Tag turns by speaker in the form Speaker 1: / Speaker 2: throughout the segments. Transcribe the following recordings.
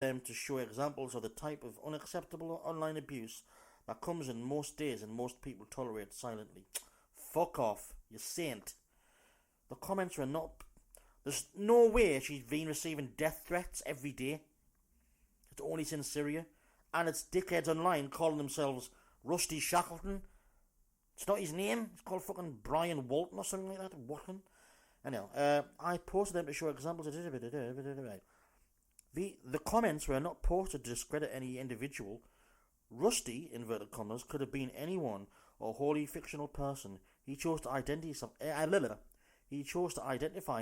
Speaker 1: them to show examples of the type of unacceptable online abuse that comes in most days and most people tolerate silently. Fuck off, you saint. The comments were not... There's no way she's been receiving death threats every day. It's only since Syria. And it's dickheads online calling themselves Rusty Shackleton. It's not his name. It's called fucking Brian Walton or something like that. Walton. Anyhow, I posted them to show examples of... The comments were not posted to discredit any individual. Rusty, inverted commas, could have been anyone or wholly fictional person. He chose to identify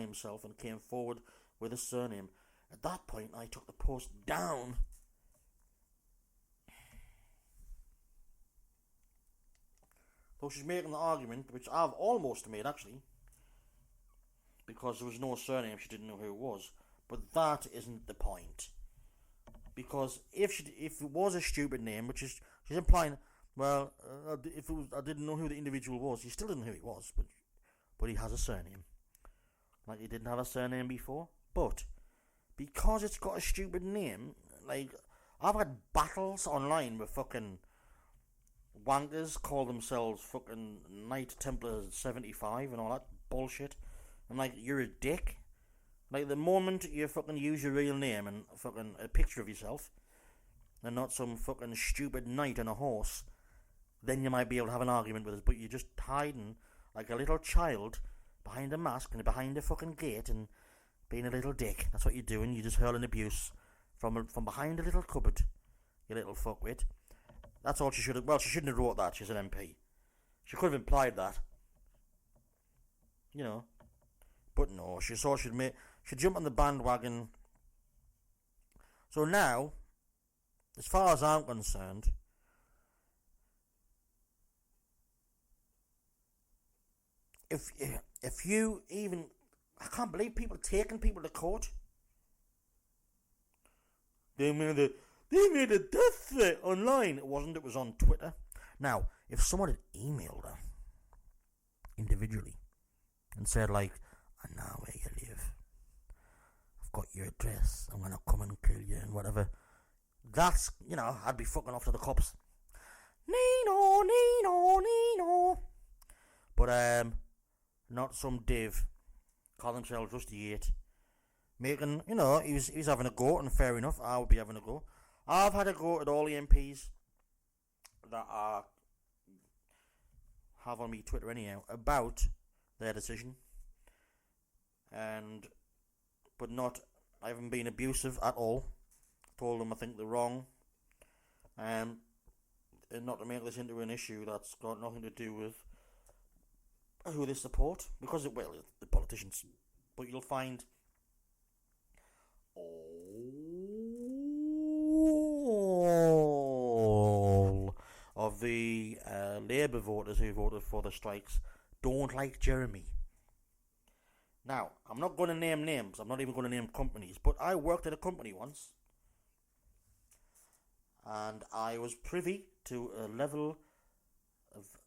Speaker 1: himself and came forward with a surname. At that point, I took the post down. Though she's making the argument, which I've almost made actually, because there was no surname, she didn't know who it was. But that isn't the point. Because if it was a stupid name, which is she's implying, well, if it was, I didn't know who the individual was. He still didn't know who he was, but he has a surname, like he didn't have a surname before. But because it's got a stupid name, like I've had battles online with fucking wankers call themselves fucking Knight Templar 75 and all that bullshit. I'm like, you're a dick. Like, the moment you fucking use your real name and fucking a picture of yourself, and not some fucking stupid knight on a horse, then you might be able to have an argument with us. But you're just hiding like a little child behind a mask and behind a fucking gate and being a little dick. That's what you're doing. You're just hurling abuse from behind a little cupboard, you little fuckwit. That's all she should have... Well, she shouldn't have wrote that. She's an MP. She could have implied that. You know. But no, she thought she'd jump on the bandwagon. So now, as far as I'm concerned, if you even... I can't believe people taking people to court. They made a death threat online. It wasn't, it was on Twitter. Now, if someone had emailed her individually and said, like, I know where you live, I've got your address, I'm gonna come and kill you and whatever, that's, you know, I'd be fucking off to the cops. Nino, Nino, Nino. But, not some div, call themselves Rusty 8, making, you know, he's having a go, and fair enough, I would be having a go. I've had a go at all the MPs that I have on me Twitter anyhow about their decision. But I haven't been abusive at all. Told them I think they're wrong, and not to make this into an issue that's got nothing to do with who they support, because the politicians. But you'll find all of the Labour voters who voted for the strikes don't like Jeremy. Now, I'm not going to name names, I'm not even going to name companies, but I worked at a company once, and I was privy to a level of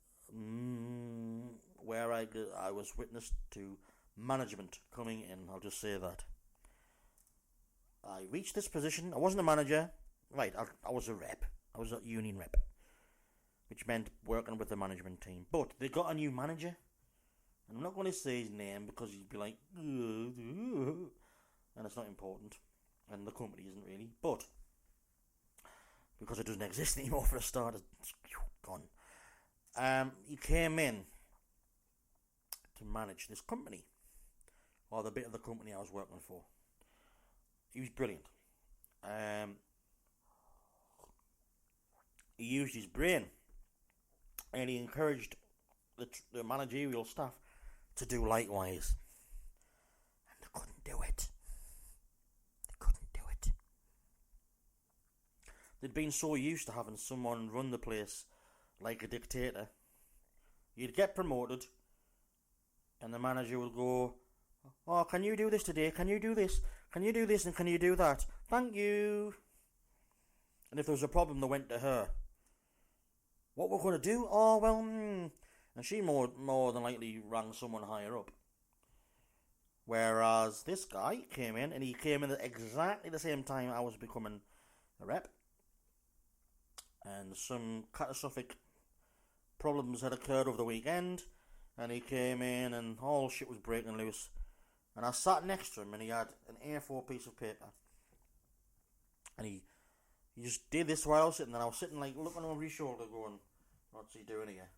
Speaker 1: where I was witness to management coming in, I'll just say that. I reached this position, I wasn't a manager, right, I was a rep, I was a union rep, which meant working with the management team, but they got a new manager. And I'm not going to say his name because he'd be like, and it's not important, and the company isn't really, but because it doesn't exist anymore for a start, it's gone. He came in to manage this company, or the bit of the company I was working for. He was brilliant. He used his brain, and he encouraged the managerial staff to do likewise. And they couldn't do it. They'd been so used to having someone run the place like a dictator. You'd get promoted, and the manager would go, oh, can you do this today? Can you do this? Can you do this? And can you do that? Thank you. And if there was a problem, they went to her. What we're going to do? Oh, well, And she more than likely rang someone higher up. Whereas this guy came in, and he came in at exactly the same time I was becoming a rep. And some catastrophic problems had occurred over the weekend, and he came in and all shit was breaking loose. And I sat next to him, and he had an A4 piece of paper. And he just did this while I was sitting there. I was sitting like looking over his shoulder going, what's he doing here?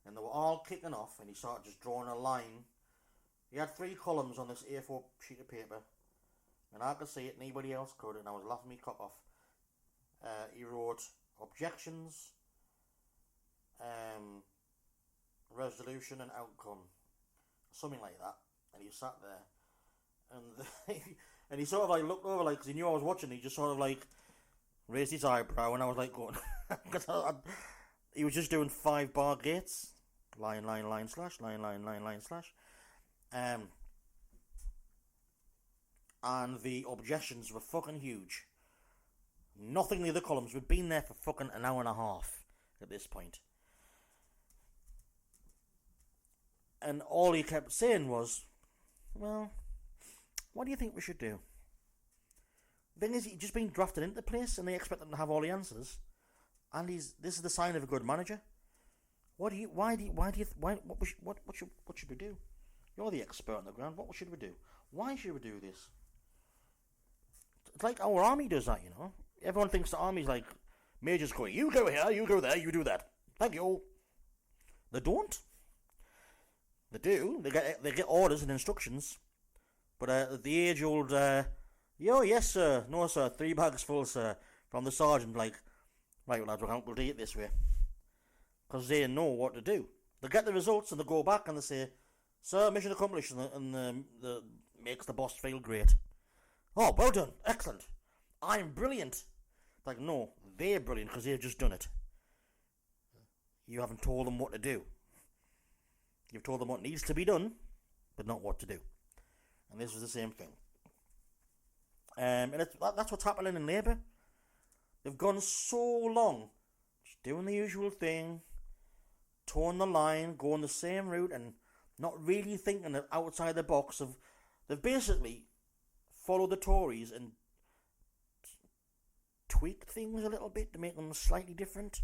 Speaker 1: And they were all kicking off, and he started just drawing a line. He had 3 columns on this A4 sheet of paper, and I could see it, and anybody else could, and I was laughing me cock off. He wrote objections, resolution and outcome, something like that. And he sat there, and and he sort of like looked over, like, because he knew I was watching. He just sort of like raised his eyebrow, and I was like going, he was just doing 5-bar gates, line, slash, line, slash, and the objections were fucking huge. Nothing in the other columns. We'd been there for fucking an hour and a half at this point. And all he kept saying was, well, what do you think we should do? The thing is, he's just been drafted into the place, and they expect him to have all the answers. And this is the sign of a good manager. What should we do? You're the expert on the ground. What should we do? Why should we do this? It's like our army does that, you know. Everyone thinks the army's like majors going, you go here, you go there, you do that. Thank you. They don't. They do. They get orders and instructions. But the age-old, yes, sir. No, sir. 3 bags full, sir. From the sergeant, like, right, well, lads, we'll do it this way. Because they know what to do. They get the results and they go back and they say, sir, mission accomplished, and the makes the boss feel great. Oh, well done. Excellent. I'm brilliant. Like, no, they're brilliant because they've just done it. You haven't told them what to do. You've told them what needs to be done, but not what to do. And this was the same thing. And that's what's happening in Labour. They've gone so long just doing the usual thing, towing the line, going the same route, and not really thinking outside the box. They've basically followed the Tories and tweaked things a little bit to make them slightly different.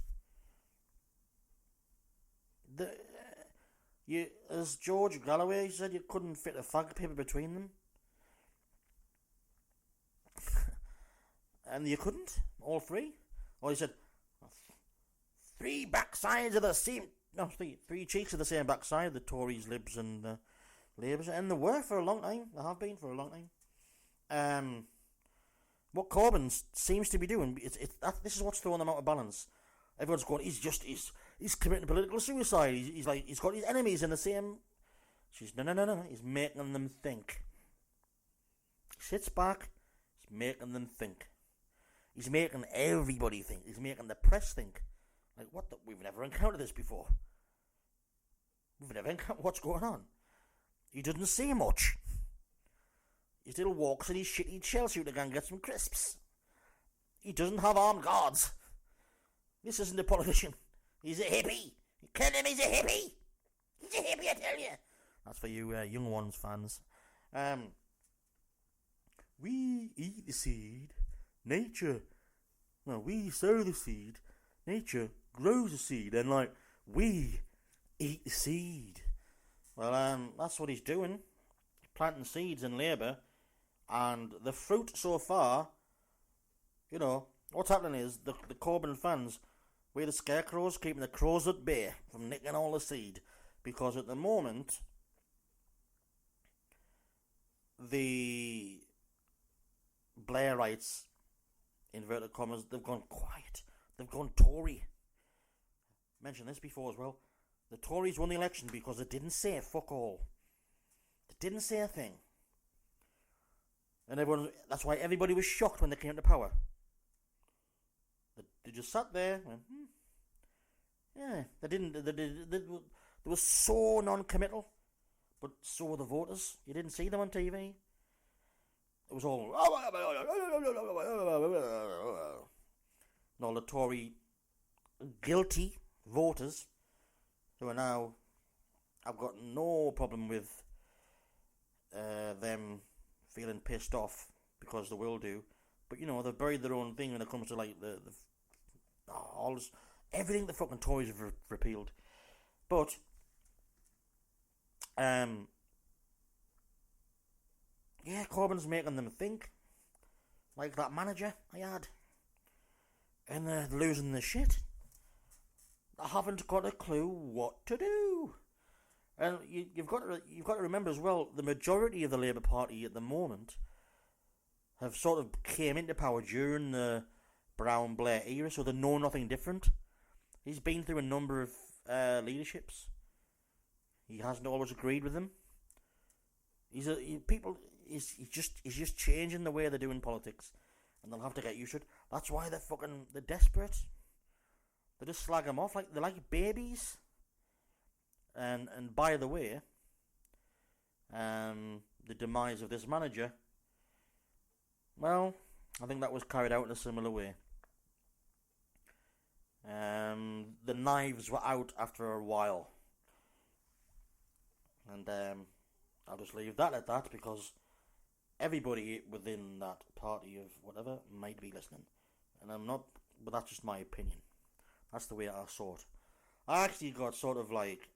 Speaker 1: As George Galloway said, you couldn't fit a fag paper between them. And you couldn't, all 3. Or he said, 3 backsides of the same... No, 3 cheeks of the same backside, the Tories, Libs and Labours. And they were for a long time. They have been for a long time. What Corbyn seems to be doing, this is what's throwing them out of balance. Everyone's going, he's committing political suicide. He's got his enemies in the same. She's no. He's making them think. He sits back. He's making them think. He's making everybody think. He's making the press think. Like, we've never encountered this before. We've never encountered what's going on. He doesn't say much. He still walks in his shitty shell suit again and gets some crisps. He doesn't have armed guards. This isn't a politician. He's a hippie. You kill him, he's a hippie. He's a hippie, I tell you. That's for you young ones fans. We eat the seed. Nature. No, we sow the seed. Nature grows the seed. And, like, we eat the seed. Well, that's what he's doing. Planting seeds in Labour. And the fruit so far, you know, what's happening is the Corbyn fans, we're the scarecrows, keeping the crows at bay from nicking all the seed. Because at the moment, the Blairites, inverted commas, they've gone quiet. They've gone Tory. Mentioned this before as well. The Tories won the election because they didn't say fuck all. They didn't say a thing. And that's why everybody was shocked when they came to power. They just sat there and went, yeah, they were so non-committal, but so were the voters. You didn't see them on TV. It was all, and all the Tory guilty voters who are now, I've got no problem with them feeling pissed off because they will do. But you know, they've buried their own thing when it comes to like all this, everything the fucking Tories have repealed. But yeah, Corbyn's making them think like that manager I had, and they're losing the shit. They haven't got a clue what to do. And you've got to remember as well, the majority of the Labour Party at the moment have sort of came into power during the Brown Blair era, so they know nothing different. He's been through a number of leaderships. He hasn't always agreed with them. He's just changing the way they're doing politics, and they'll have to get used to it. That's why they're desperate. They just slag him off they're like babies. And by the way, the demise of this manager, well, I think that was carried out in a similar way. The knives were out after a while. And I'll just leave that at that, because everybody within that party of whatever might be listening. And I'm not, but that's just my opinion. That's the way I saw it. I actually got sort of like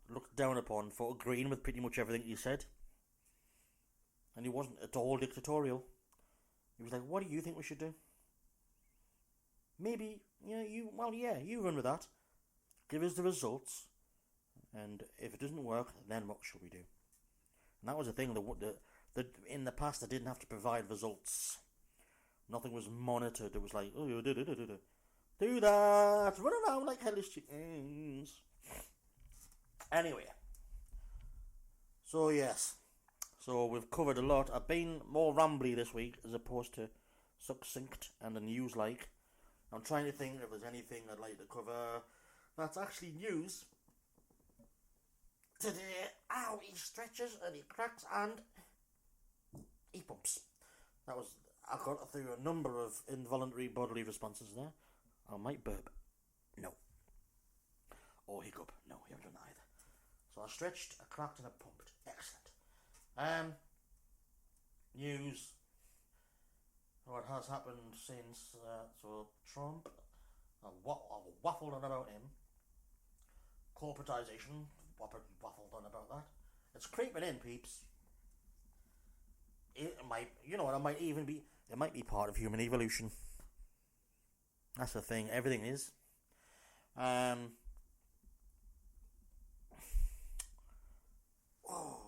Speaker 1: looked down upon for agreeing with pretty much everything he said. And he wasn't at all dictatorial. He was like, what do you think we should do? Maybe, you run with that. Give us the results. And if it doesn't work, then what shall we do? And that was the thing, that in the past they didn't have to provide results. Nothing was monitored. It was like, oh, do that, run around like hellish chickens. Anyway, so yes, so we've covered a lot. I've been more rambly this week as opposed to succinct and a news-like. I'm trying to think if there's anything I'd like to cover that's actually news today. Ow, he stretches and he cracks and he pumps. I got through a number of involuntary bodily responses there. I might burp. No. Or hiccup. No, we haven't done either. So I stretched, I cracked and I pumped. Excellent. News. What has happened since, so Trump, I waffled on about him. Corporatization, waffled on about that. It's creeping in, peeps. It might be part of human evolution. That's the thing, everything is. Oh,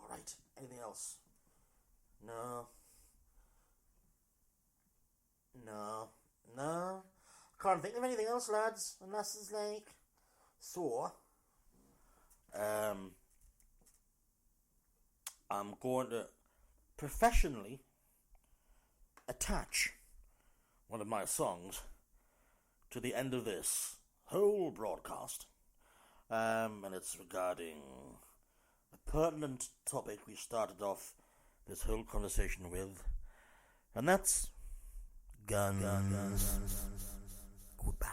Speaker 1: right. Anything else? No. Can't think of anything else, lads, unless it's like... So, I'm going to professionally attach one of my songs to the end of this whole broadcast, and it's regarding a pertinent topic we started off this whole conversation with, and that's guns. Goodbye.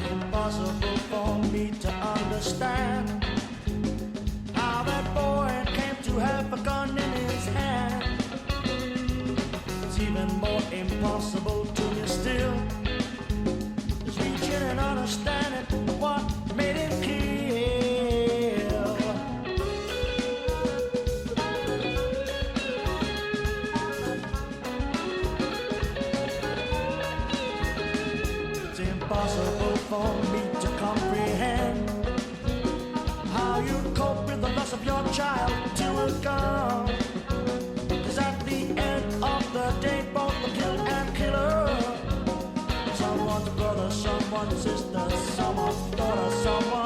Speaker 2: Impossible for me to understand how that boy came to have a gun in his hand. It's even more impossible to me still is reaching and understanding what made him kill. It's impossible for me to comprehend how you cope with the loss of your child to a gun. 'Cause at the end of the day, both the kill and killer, someone's brother, someone's sister, someone's daughter, someone